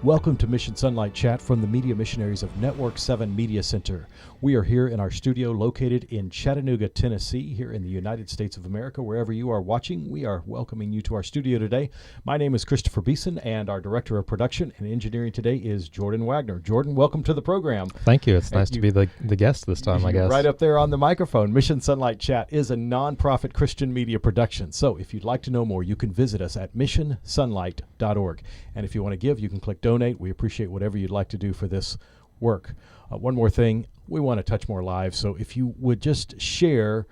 Welcome to Mission SONlight Chat from the Media Missionaries of Network 7 Media Center. We are here in our studio located in Chattanooga, Tennessee, here in the United States of America. Wherever you are watching, we are welcoming you to our studio today. My name is Christopher Beeson, and our Director of Production and Engineering today is Jordan Wagner. Jordan, welcome to the program. Thank you. It's nice to be the guest this time, I guess. Right up there on the microphone. Mission SONlight Chat is a nonprofit Christian media production. So if you'd like to know more, you can visit us at missionsonlight.org. And if you want to give, you can click donate. We appreciate whatever you'd like to do for this work. One more thing, we want to touch more lives. So if you would just share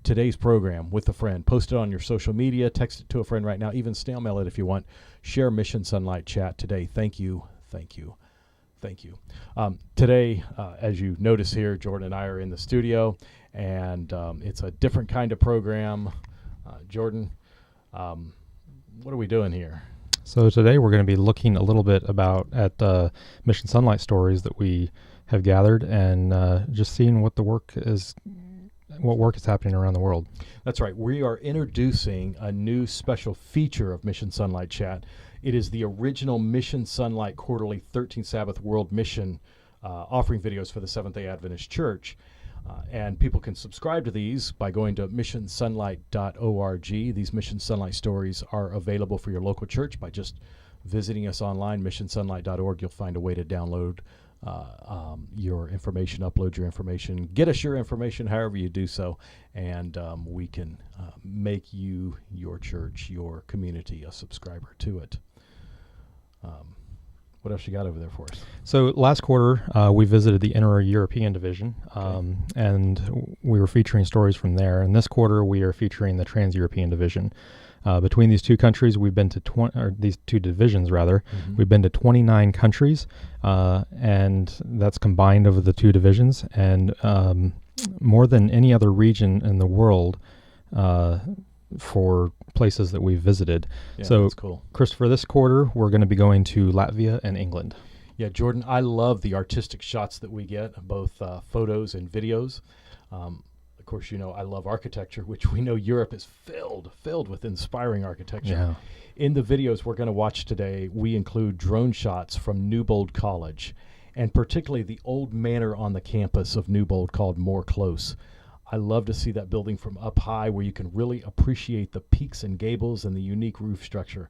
today's program with a friend, post it on your social media, text it to a friend right now, even snail mail it if you want. Share Mission SONlight Chat today. Thank you. Thank you. Thank you. Today, as you notice here, Jordan and I are in the studio, and it's a different kind of program. Jordan, what are we doing here? So today we're going to be looking a little bit at Mission SONlight stories that we have gathered, and just seeing what work is happening around the world. That's right. We are introducing a new special feature of Mission SONlight Chat. It is the original Mission SONlight Quarterly 13th Sabbath World Mission offering videos for the Seventh-day Adventist Church. And people can subscribe to these by going to missionsonlight.org. These Mission SONlight stories are available for your local church by just visiting us online, missionsonlight.org. You'll find a way to download your information, upload your information, get us your information, however you do so, and we can make you, your church, your community, a subscriber to it. What else you got over there for us? So last quarter, we visited the Inter-European Division, and we were featuring stories from there. And this quarter, we are featuring the Trans-European Division. Between these two countries, we've been to these two divisions, rather. Mm-hmm. We've been to 29 countries, and that's combined over the two divisions. And more than any other region in the world, for places that we've visited. Yeah, so that's cool. Christopher, this quarter we're going to be going to Latvia and England. Yeah, Jordan, I love the artistic shots that we get, both photos and videos. Of course, you know, I love architecture, which we know Europe is filled with inspiring architecture. Yeah. In the videos we're going to watch today, we include drone shots from Newbold College, and particularly the old manor on the campus of Newbold called More Close. I love to see that building from up high where you can really appreciate the peaks and gables and the unique roof structure.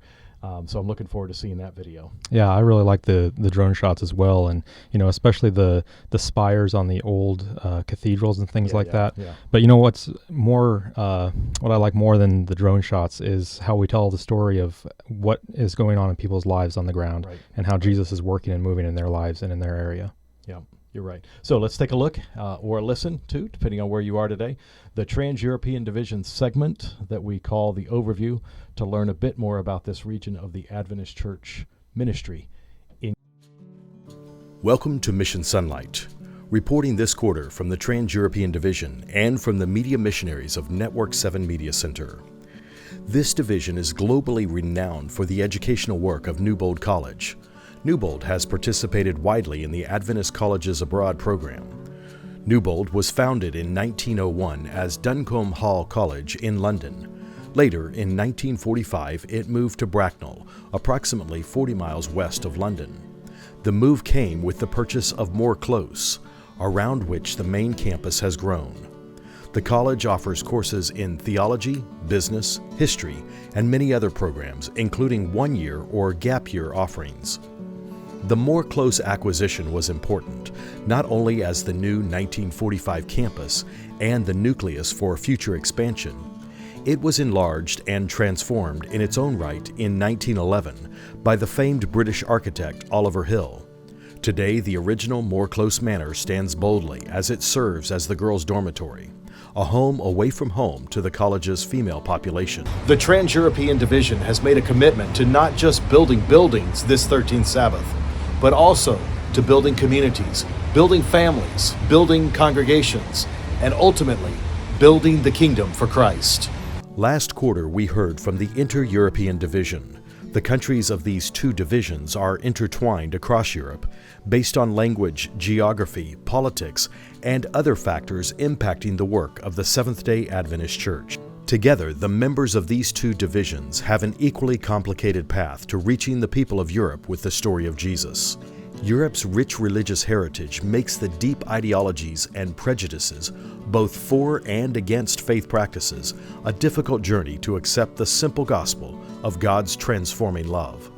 So I'm looking forward to seeing that video. Yeah, I really like the drone shots as well, and you know, especially the spires on the old cathedrals and things like that. Yeah. But you know what's more, what I like more than the drone shots is how we tell the story of what is going on in people's lives on the ground, right, and how Jesus is working and moving in their lives and in their area. Yeah. You're right. So let's take a look or listen to, depending on where you are today, the Trans-European Division segment that we call the Overview, to learn a bit more about this region of the Adventist Church ministry. Welcome to Mission SONlight, reporting this quarter from the Trans-European Division and from the Media Missionaries of Network 7 Media Center. This division is globally renowned for the educational work of Newbold College. Newbold has participated widely in the Adventist Colleges Abroad program. Newbold was founded in 1901 as Duncombe Hall College in London. Later, in 1945, it moved to Bracknell, approximately 40 miles west of London. The move came with the purchase of More Close, around which the main campus has grown. The college offers courses in theology, business, history, and many other programs, including one-year or gap-year offerings. The More Close acquisition was important, not only as the new 1945 campus and the nucleus for future expansion. It was enlarged and transformed in its own right in 1911 by the famed British architect Oliver Hill. Today, the original More Close Manor stands boldly as it serves as the girls' dormitory, a home away from home to the college's female population. The Trans-European Division has made a commitment to not just building buildings this 13th Sabbath, but also to building communities, building families, building congregations, and ultimately building the kingdom for Christ. Last quarter, we heard from the Inter-European Division. The countries of these two divisions are intertwined across Europe based on language, geography, politics, and other factors impacting the work of the Seventh-day Adventist Church. Together, the members of these two divisions have an equally complicated path to reaching the people of Europe with the story of Jesus. Europe's rich religious heritage makes the deep ideologies and prejudices, both for and against faith practices, a difficult journey to accept the simple gospel of God's transforming love.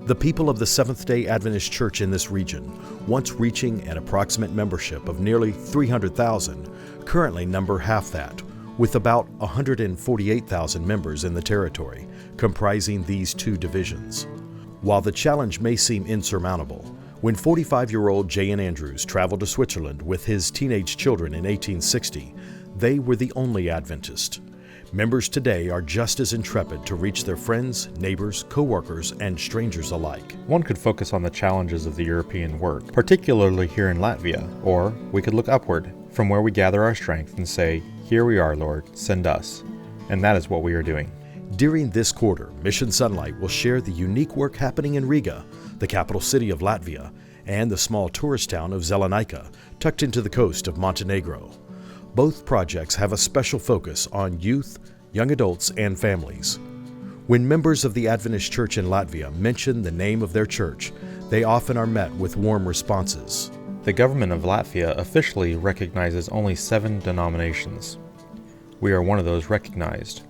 The people of the Seventh-day Adventist Church in this region, once reaching an approximate membership of nearly 300,000, currently number half that, with about 148,000 members in the territory, comprising these two divisions. While the challenge may seem insurmountable, when 45-year-old J.N. Andrews traveled to Switzerland with his teenage children in 1860, they were the only Adventist. Members today are just as intrepid to reach their friends, neighbors, co-workers, and strangers alike. One could focus on the challenges of the European work, particularly here in Latvia, or we could look upward, from where we gather our strength and say, "Here we are, Lord, send us." And that is what we are doing. During this quarter, Mission SONlight will share the unique work happening in Riga, the capital city of Latvia, and the small tourist town of Zelenica, tucked into the coast of Montenegro. Both projects have a special focus on youth, young adults, and families. When members of the Adventist Church in Latvia mention the name of their church, they often are met with warm responses. The government of Latvia officially recognizes only 7 denominations. We are one of those recognized.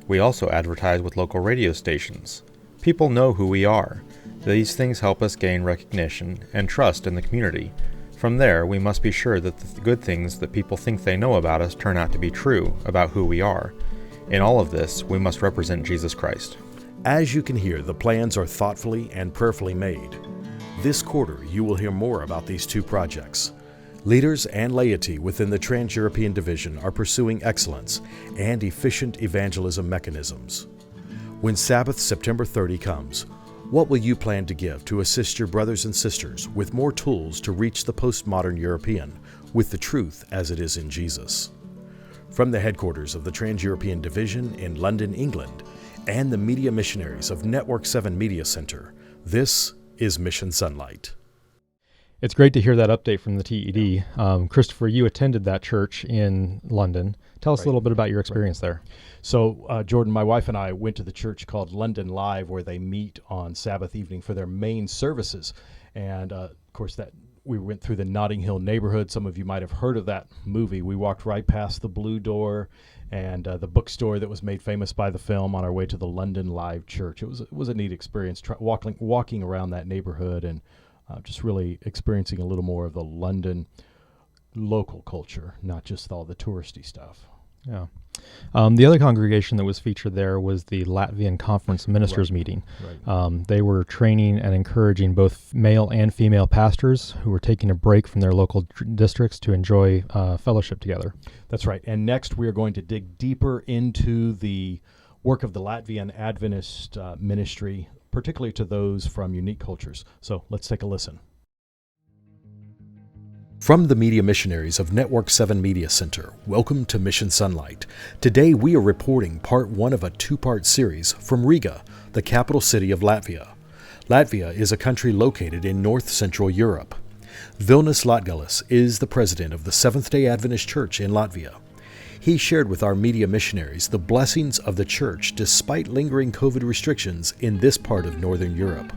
We also advertise with local radio stations. People know who we are. These things help us gain recognition and trust in the community. From there, we must be sure that the good things that people think they know about us turn out to be true about who we are. In all of this, we must represent Jesus Christ. As you can hear, the plans are thoughtfully and prayerfully made. This quarter, you will hear more about these two projects. Leaders and laity within the Trans-European Division are pursuing excellence and efficient evangelism mechanisms. When Sabbath, September 30 comes, what will you plan to give to assist your brothers and sisters with more tools to reach the postmodern European with the truth as it is in Jesus? From the headquarters of the Trans-European Division in London, England, and the media missionaries of Network 7 Media Center, this is Mission SONlight. It's great to hear that update from the TED. Christopher, you attended that church in London. Tell us a little bit about your experience there. So, Jordan, my wife and I went to the church called London Live, where they meet on Sabbath evening for their main services. And, of course, that we went through the Notting Hill neighborhood. Some of you might have heard of that movie. We walked right past the Blue Door and the bookstore that was made famous by the film on our way to the London Live church. It was a neat experience, walking around that neighborhood and just really experiencing a little more of the London local culture, not just all the touristy stuff. Yeah. The other congregation that was featured there was the Latvian Conference Ministers Meeting. Right. They were training and encouraging both male and female pastors who were taking a break from their local districts to enjoy fellowship together. That's right. And next we are going to dig deeper into the work of the Latvian Adventist ministry, particularly to those from unique cultures. So let's take a listen. From the media missionaries of Network 7 Media Center, welcome to Mission SONlight. Today we are reporting part 1 of a 2-part series from Riga, the capital city of Latvia. Latvia is a country located in north-central Europe. Vilnius Latgalis is the president of the Seventh-day Adventist Church in Latvia. He shared with our media missionaries the blessings of the church despite lingering COVID restrictions in this part of northern Europe.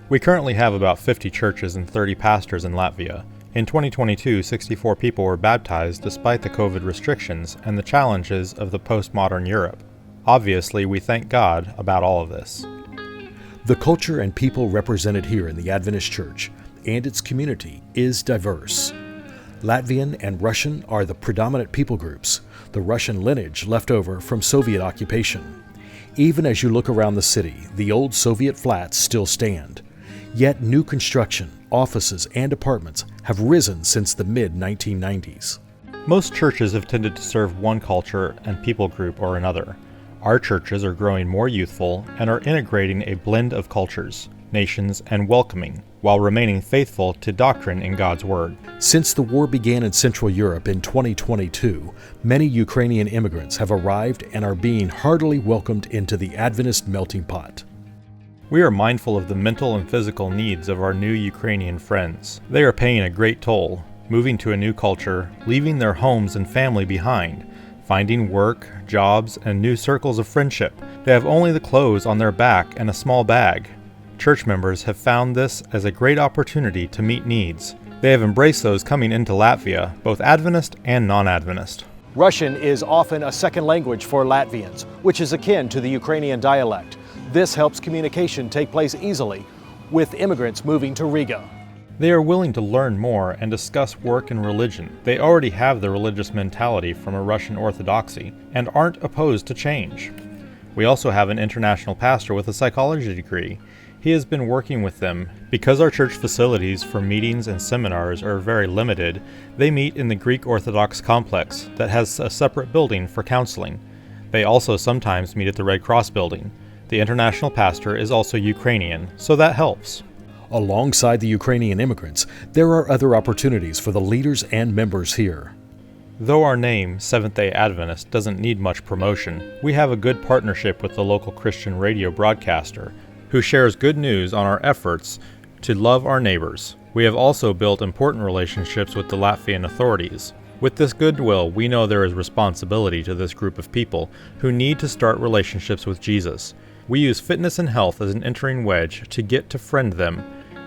We currently have about 50 churches and 30 pastors in Latvia. In 2022, 64 people were baptized despite the COVID restrictions and the challenges of the postmodern Europe. Obviously, we thank God about all of this. The culture and people represented here in the Adventist Church and its community is diverse. Latvian and Russian are the predominant people groups, the Russian lineage left over from Soviet occupation. Even as you look around the city, the old Soviet flats still stand. Yet new construction, offices, and apartments have risen since the mid-1990s. Most churches have tended to serve one culture and people group or another. Our churches are growing more youthful and are integrating a blend of cultures, nations, and welcoming, while remaining faithful to doctrine in God's Word. Since the war began in Central Europe in 2022, many Ukrainian immigrants have arrived and are being heartily welcomed into the Adventist melting pot. We are mindful of the mental and physical needs of our new Ukrainian friends. They are paying a great toll, moving to a new culture, leaving their homes and family behind, finding work, jobs, and new circles of friendship. They have only the clothes on their back and a small bag. Church members have found this as a great opportunity to meet needs. They have embraced those coming into Latvia, both Adventist and non-Adventist. Russian is often a second language for Latvians, which is akin to the Ukrainian dialect. This helps communication take place easily with immigrants moving to Riga. They are willing to learn more and discuss work and religion. They already have the religious mentality from a Russian Orthodoxy and aren't opposed to change. We also have an international pastor with a psychology degree. He has been working with them. Because our church facilities for meetings and seminars are very limited, they meet in the Greek Orthodox complex that has a separate building for counseling. They also sometimes meet at the Red Cross building. The international pastor is also Ukrainian, so that helps. Alongside the Ukrainian immigrants, there are other opportunities for the leaders and members here. Though our name, Seventh-day Adventist, doesn't need much promotion, we have a good partnership with the local Christian radio broadcaster, who shares good news on our efforts to love our neighbors. We have also built important relationships with the Latvian authorities. With this goodwill, we know there is responsibility to this group of people who need to start relationships with Jesus. We use fitness and health as an entering wedge to get to friend them,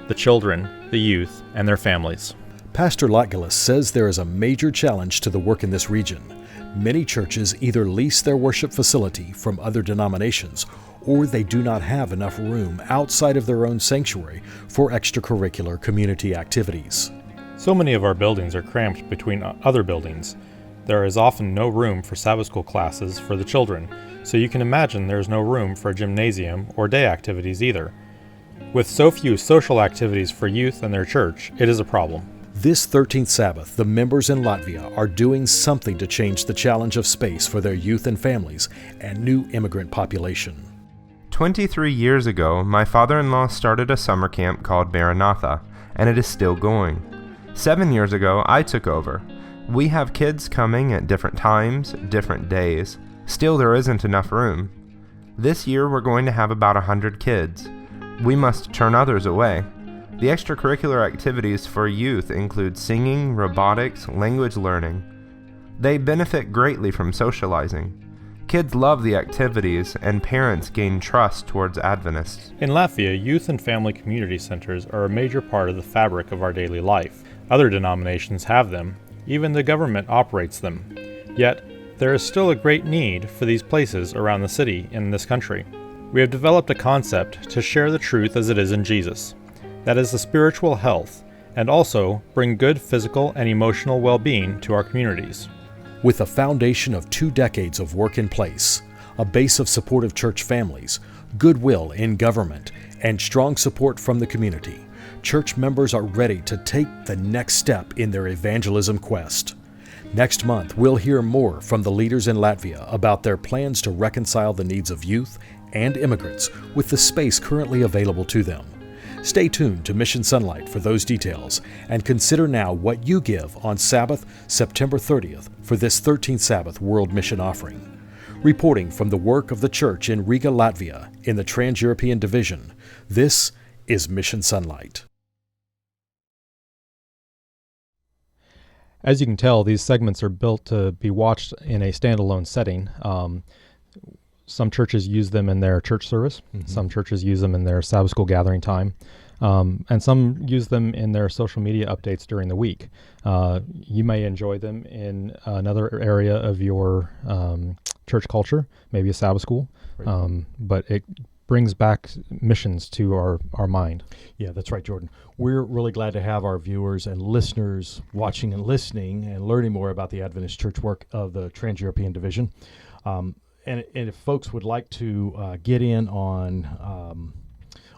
the children, the youth, and their families. Pastor Latgelis says there is a major challenge to the work in this region. Many churches either lease their worship facility from other denominations, or they do not have enough room outside of their own sanctuary for extracurricular community activities. So many of our buildings are cramped between other buildings. There is often no room for Sabbath school classes for the children, so you can imagine there is no room for a gymnasium or day activities either. With so few social activities for youth and their church, it is a problem. This 13th Sabbath, the members in Latvia are doing something to change the challenge of space for their youth and families and new immigrant population. 23 years ago, my father-in-law started a summer camp called Maranatha, and it is still going. 7 years ago, I took over. We have kids coming at different times, different days. Still, there isn't enough room. This year, we're going to have about 100 kids. We must turn others away. The extracurricular activities for youth include singing, robotics, language learning. They benefit greatly from socializing. Kids love the activities, and parents gain trust towards Adventists. In Latvia, youth and family community centers are a major part of the fabric of our daily life. Other denominations have them. Even the government operates them. Yet, there is still a great need for these places around the city in this country. We have developed a concept to share the truth as it is in Jesus. That is the spiritual health, and also bring good physical and emotional well-being to our communities. With a foundation of 2 decades of work in place, a base of supportive church families, goodwill in government, and strong support from the community, church members are ready to take the next step in their evangelism quest. Next month, we'll hear more from the leaders in Latvia about their plans to reconcile the needs of youth and immigrants with the space currently available to them. Stay tuned to Mission SONlight for those details, and consider now what you give on Sabbath, September 30th, for this 13th Sabbath World Mission Offering. Reporting from the work of the church in Riga, Latvia, in the Trans-European Division, this is Mission SONlight. As you can tell, these segments are built to be watched in a standalone setting. Some churches use them in their church service. Mm-hmm. Some churches use them in their Sabbath school gathering time. And some use them in their social media updates during the week. You may enjoy them in another area of your church culture, maybe a Sabbath school, right. But it brings back missions to our mind. Yeah, that's right, Jordan. We're really glad to have our viewers and listeners watching and listening and learning more about the Adventist church work of the Trans-European Division. And if folks would like to get in on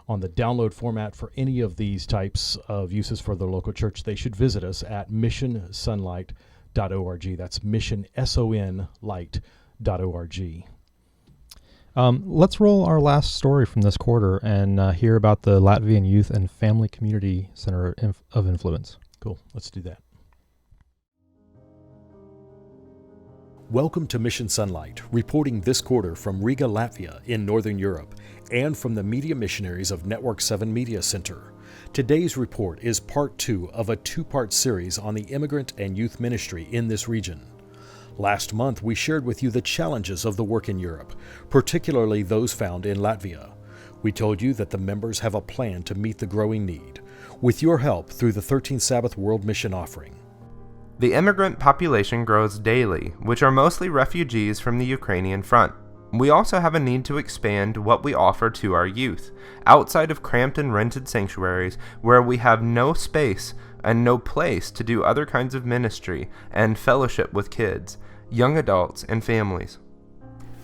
the download format for any of these types of uses for the local church, they should visit us at missionsonlight.org. That's missionsonlight.org. Let's roll our last story from this quarter and hear about the Latvian Youth and Family Community Center of Influence. Cool. Let's do that. Welcome to Mission SONlight, reporting this quarter from Riga, Latvia, in Northern Europe, and from the media missionaries of Network 7 Media Center. Today's report is part 2 of a 2-part series on the immigrant and youth ministry in this region. Last month, we shared with you the challenges of the work in Europe, particularly those found in Latvia. We told you that the members have a plan to meet the growing need, with your help through the 13th Sabbath World Mission Offering. The immigrant population grows daily, which are mostly refugees from the Ukrainian front. We also have a need to expand what we offer to our youth, outside of cramped and rented sanctuaries where we have no space and no place to do other kinds of ministry and fellowship with kids, young adults, and families.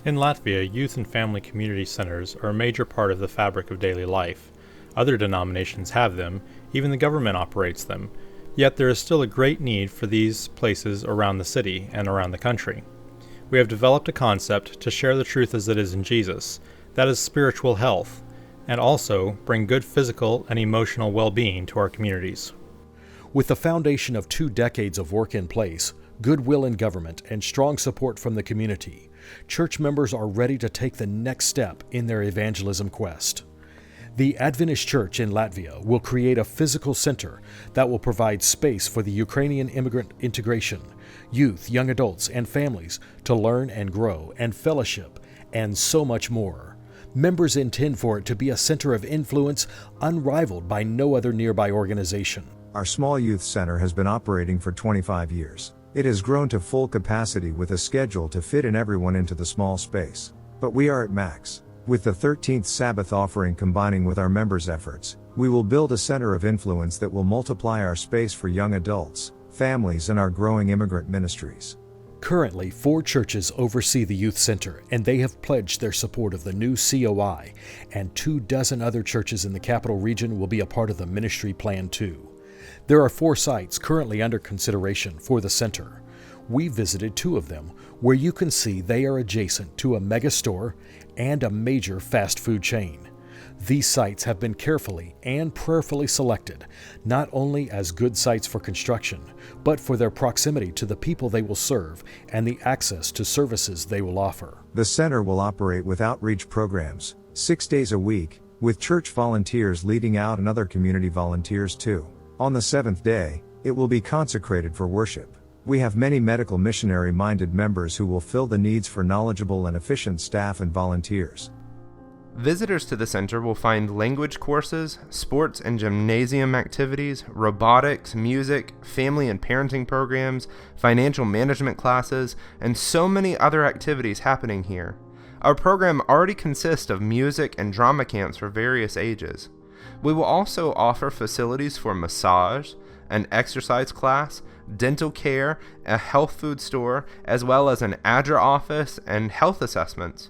In Latvia, youth and family community centers are a major part of the fabric of daily life. Other denominations have them, even the government operates them, yet there is still a great need for these places around the city and around the country. We have developed a concept to share the truth as it is in Jesus, that is spiritual health, and also bring good physical and emotional well-being to our communities. With the foundation of 2 decades of work in place, goodwill in government, and strong support from the community, church members are ready to take the next step in their evangelism quest. The Adventist Church in Latvia will create a physical center that will provide space for the Ukrainian immigrant integration, youth, young adults, and families to learn and grow and fellowship, and so much more. Members intend for it to be a center of influence unrivaled by no other nearby organization. Our small youth center has been operating for 25 years. It has grown to full capacity with a schedule to fit in everyone into the small space. But we are at max. With the 13th Sabbath offering combining with our members' efforts, we will build a center of influence that will multiply our space for young adults, families, and our growing immigrant ministries. Currently, 4 churches oversee the youth center, and they have pledged their support of the new COI, and 24 other churches in the capital region will be a part of the ministry plan too. There are 4 sites currently under consideration for the center. We visited 2 of them, where you can see they are adjacent to a mega store and a major fast food chain. These sites have been carefully and prayerfully selected, not only as good sites for construction, but for their proximity to the people they will serve and the access to services they will offer. The center will operate with outreach programs, 6 days a week, with church volunteers leading out and other community volunteers too. On the 7th day, it will be consecrated for worship. We have many medical missionary-minded members who will fill the needs for knowledgeable and efficient staff and volunteers. Visitors to the center will find language courses, sports and gymnasium activities, robotics, music, family and parenting programs, financial management classes, and so many other activities happening here. Our program already consists of music and drama camps for various ages. We will also offer facilities for massage, an exercise class, dental care, a health food store, as well as an ADRA office and health assessments.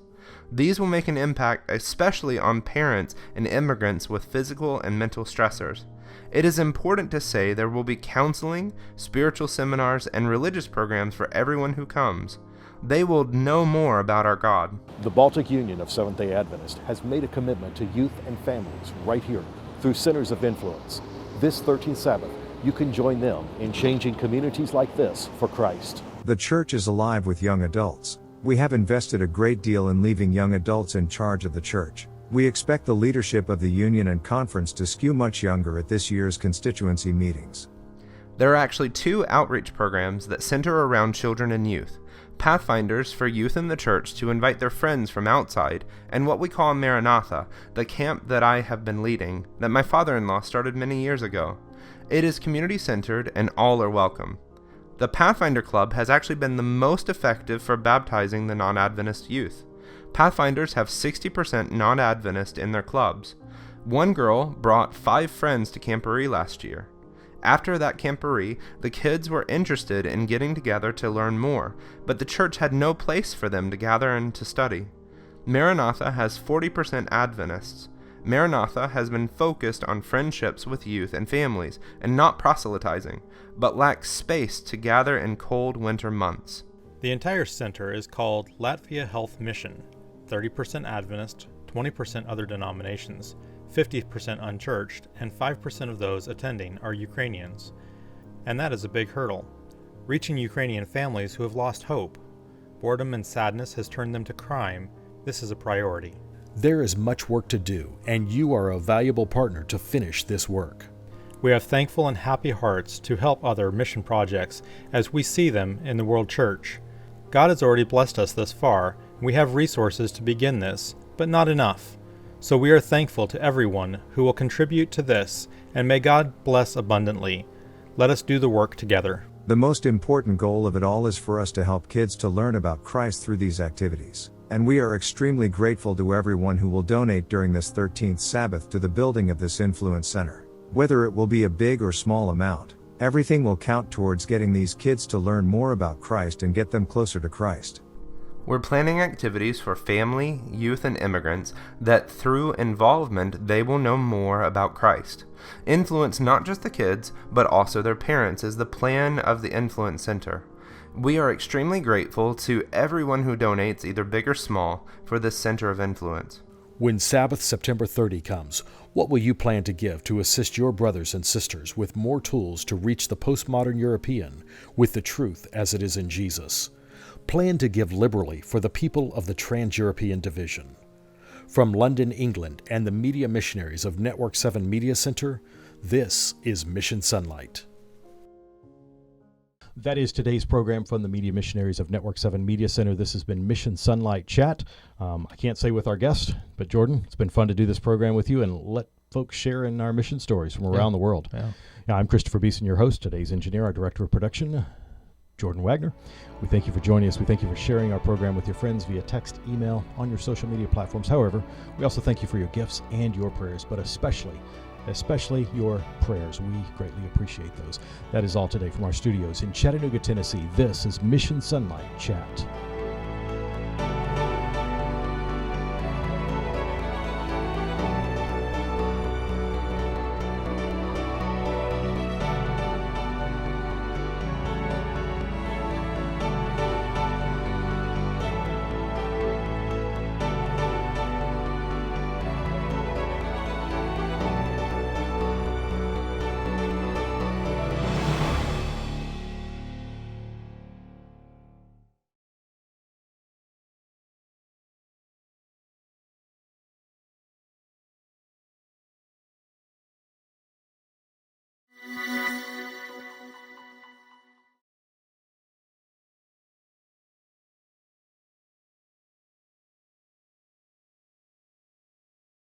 These will make an impact especially on parents and immigrants with physical and mental stressors. It is important to say there will be counseling, spiritual seminars, and religious programs for everyone who comes. They will know more about our God. The Baltic Union of Seventh-day Adventists has made a commitment to youth and families right here through Centers of Influence. This 13th Sabbath, you can join them in changing communities like this for Christ. The church is alive with young adults. We have invested a great deal in leaving young adults in charge of the church. We expect the leadership of the union and conference to skew much younger at this year's constituency meetings. There are actually 2 outreach programs that center around children and youth. Pathfinders for youth in the church to invite their friends from outside, and what we call Maranatha, the camp that I have been leading, that my father-in-law started many years ago. It is community-centered and all are welcome. The Pathfinder Club has actually been the most effective for baptizing the non-Adventist youth. Pathfinders have 60% non-Adventist in their clubs. One girl brought 5 friends to Camporee last year. After that Camporee, the kids were interested in getting together to learn more, but the church had no place for them to gather and to study. Maranatha has 40% Adventists. Maranatha has been focused on friendships with youth and families, and not proselytizing, but lacks space to gather in cold winter months. The entire center is called Latvia Health Mission, 30% Adventist, 20% other denominations, 50% unchurched, and 5% of those attending are Ukrainians. And that is a big hurdle. Reaching Ukrainian families who have lost hope. Boredom and sadness has turned them to crime. This is a priority. There is much work to do, and you are a valuable partner to finish this work. We have thankful and happy hearts to help other mission projects as we see them in the World Church. God has already blessed us thus far. We have resources to begin this, but not enough. So we are thankful to everyone who will contribute to this, and may God bless abundantly. Let us do the work together. The most important goal of it all is for us to help kids to learn about Christ through these activities. And we are extremely grateful to everyone who will donate during this 13th Sabbath to the building of this Influence Center. Whether it will be a big or small amount, everything will count towards getting these kids to learn more about Christ and get them closer to Christ. We're planning activities for family, youth, and immigrants that through involvement they will know more about Christ. Influence not just the kids, but also their parents is the plan of the Influence Center. We are extremely grateful to everyone who donates, either big or small, for this center of influence. When Sabbath September 30 comes, what will you plan to give to assist your brothers and sisters with more tools to reach the postmodern European with the truth as it is in Jesus? Plan to give liberally for the people of the Trans-European Division. From London, England, and the media missionaries of Network 7 Media Center, this is Mission SONlight. That is today's program from the media missionaries of Network 7 Media Center. This has been Mission SONlight Chat. I can't say with our guest, but Jordan, it's been fun to do this program with you and let folks share in our mission stories from around the world. Now, I'm Christopher Beeson, your host. Today's engineer, our director of production, Jordan Wagner. We thank you for joining us. We thank you for sharing our program with your friends via text, email, on your social media platforms. However, we also thank you for your gifts and your prayers, but especially your prayers. We greatly appreciate those. That is all today from our studios in Chattanooga, Tennessee. This is Mission SONlight Chat.